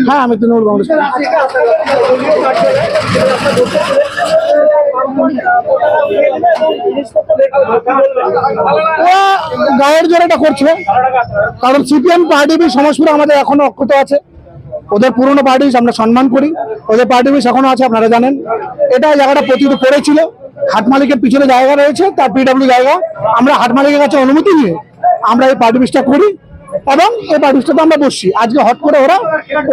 হ্যাঁ, আমি তৃণমূল কংগ্রেস। গায়ের জোরেটা করছে, কারণ সিপিএম পার্টি সমাজপুরে আমাদের এখনো অক্ষত আছে। ওদের পুরনো পার্টি আমরা সম্মান করি, ওদের পার্টি এখনো আছে, আপনারা জানেন। এটা জায়গাটা প্রতিদিন পড়েছিল, হাট মালিকের পিছনে জায়গা রয়েছে, তার পিডব্লিউ জায়গা। আমরা হাট মালিকের কাছে অনুমতি নিয়ে আমরা এই পার্টি অফিসটা করি এবং এই পার্টি অফিসটাতে আমরা বসছি। আজকে হট করে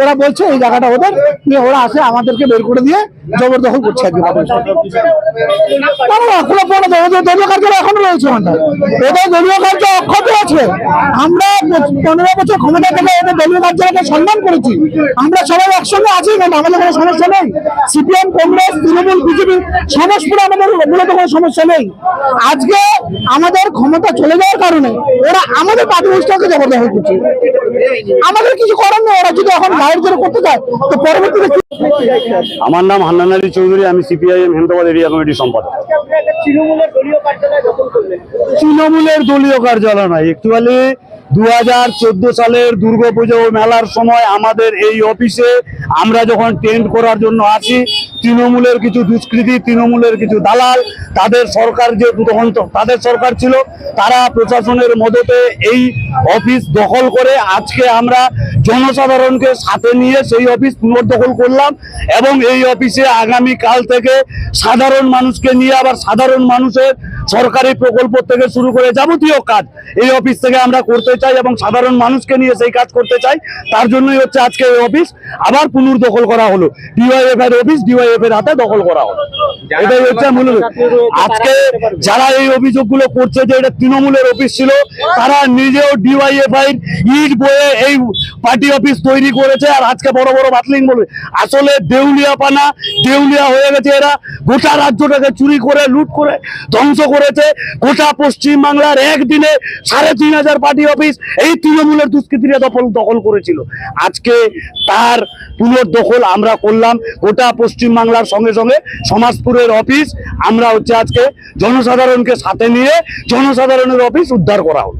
ওরা বলছে এই জায়গাটা ওদের, নিয়ে ওরা আসে আমাদেরকে বের করে দিয়ে জবরদখল করছে। আজকে দলীয় কার্যালয় এখনো রয়েছে, ওদের দলীয় কার্য অক্ষত আছে। আমরা 15 বছর ক্ষমতা থেকে ওদের দলীয় কার্যালয়কে সম্মান করেছি। আমরা সবাই একসঙ্গে আছি, কিন্তু আমাদের কোনো সমস্যা নেই। সিপিএম, কংগ্রেস, তৃণমূল, বিজেপি সমাজপুরে আমাদের মূলত কোনো সমস্যা নেই। আজকে আমাদের ক্ষমতা চলে যাওয়ার কারণে ওরা আমাদের পার্টি অফিসটাকে জবরদখল করছে। আমাদের কিছু করার নেই, ওরা যদি এখন গায়ের জোরে করতে চায় তো পরবর্তীতে। আমার নাম হান্নান আলী চৌধুরী, আমি সিপিআইএম হেমদাবাদ এরিয়া কমিটির সম্পাদক। তৃণমূলের দলীয় কার্যালয় নয়, একচুয়ালি 2014 সালের দুর্গাপুজো মেলার সময় আমাদের এই অফিসে আমরা যখন টেন্ট করার জন্য আসি, তৃণমূলের কিছু দুষ্কৃতী, তৃণমূলের কিছু দালাল, তাদের সরকার যে তখন তাদের সরকার ছিল, তারা প্রশাসনের মদতে এই অফিস দখল করে আজকে আমরা জনসাধারণকে সাথে নিয়ে সেই অফিস পুনর্দখল করলাম। এবং এই অফিসে আগামী কাল থেকে সাধারণ মানুষকে নিয়ে আবার সাধারণ মানুষের সরকারি প্রকল্প থেকে শুরু করে যাবতীয় কাজ এই অফিস থেকে আমরা করতে চাই এবং সাধারণ মানুষকে নিয়ে সেই কাজ করতে চাই। তার জন্যই হচ্ছে আজকে এই অফিস আবার পুনর্দখল করা হলো, ডিওয়াইএফ এর অফিস ডিওয়াইএফ এর হাতে দখল করা হলো। এটাই হচ্ছে মূল। আজকে যারা এই অভিযোগগুলো করছে যে এটা তৃণমূলের অফিস ছিল, তারা নিজেও ডিওয়াইএফ এর ইট বয়ে এই পার্টি অফিস তৈরি করেছে। আর আজকে বড় বড় বাতলিং বলবে, আসলে দেউলিয়া পানা, দেউলিয়া হয়ে গেছে এরা। গোটা রাজ্যটাকে চুরি করে, লুট করে ধ্বংস করেছে। গোটা পশ্চিম বাংলার একদিনে 3500 পার্টি অফিস এই তৃণমূলের দুষ্কৃতীরা দখল করেছিল। আজকে তার পুনর্দখল আমরা করলাম। গোটা পশ্চিম বাংলার সঙ্গে সঙ্গে সমাজপুরের অফিস আমরা হচ্ছে আজকে জনসাধারণকে সাথে নিয়ে জনসাধারণের অফিস উদ্ধার করা হলো।